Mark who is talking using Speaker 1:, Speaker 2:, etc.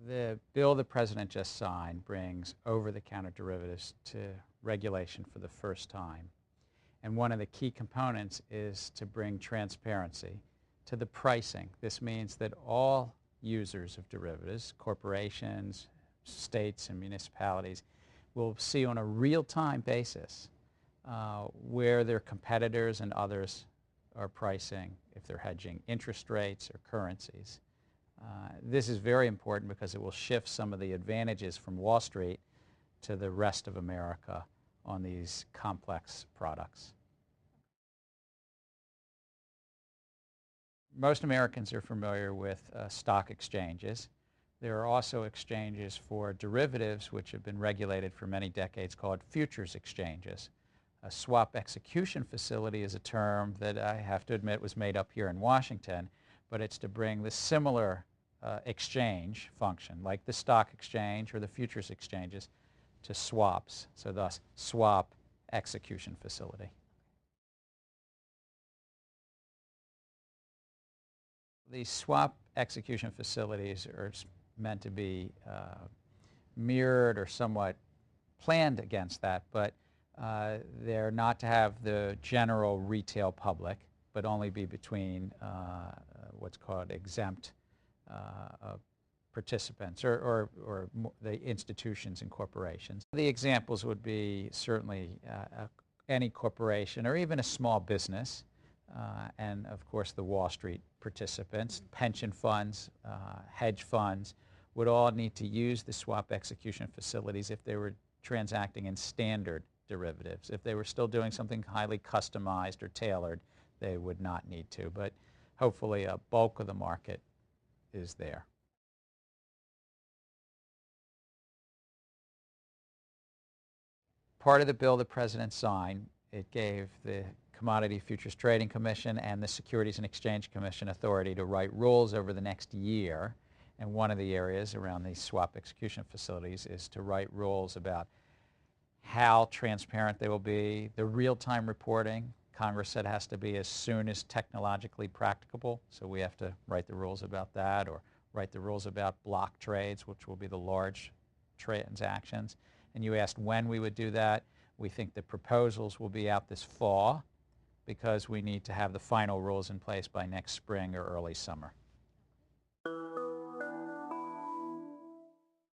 Speaker 1: The bill the President just signed brings over-the-counter derivatives to regulation for the first time. And one of the key components is to bring transparency to the pricing. This means that all users of derivatives, corporations, states, and municipalities, will see on a real-time basis where their competitors and others are pricing, if they're hedging interest rates or currencies. This is very important because it will shift some of the advantages from Wall Street to the rest of America on these complex products. Most Americans are familiar with stock exchanges. There are also exchanges for derivatives which have been regulated for many decades called futures exchanges. A swap execution facility is a term that I have to admit was made up here in Washington, but it's to bring the similar exchange function, like the stock exchange or the futures exchanges, to swaps, so thus swap execution facility. These swap execution facilities are meant to be mirrored or somewhat planned against that, but they're not to have the general retail public, but only be between what's called exempt participants or the institutions and corporations. The examples would be certainly any corporation or even a small business, and of course the Wall Street participants, pension funds, hedge funds, would all need to use the swap execution facilities if they were transacting in standard derivatives. If they were still doing something highly customized or tailored, they would not need to, but hopefully a bulk of the market is there. Part of the bill the President signed, it gave the Commodity Futures Trading Commission and the Securities and Exchange Commission authority to write rules over the next year. And one of the areas around these swap execution facilities is to write rules about how transparent they will be, the real-time reporting. Congress said has to be as soon as technologically practicable, so we have to write the rules about that, or write the rules about block trades, which will be the large transactions. And you asked when we would do that. We think the proposals will be out this fall because we need to have the final rules in place by next spring or early summer.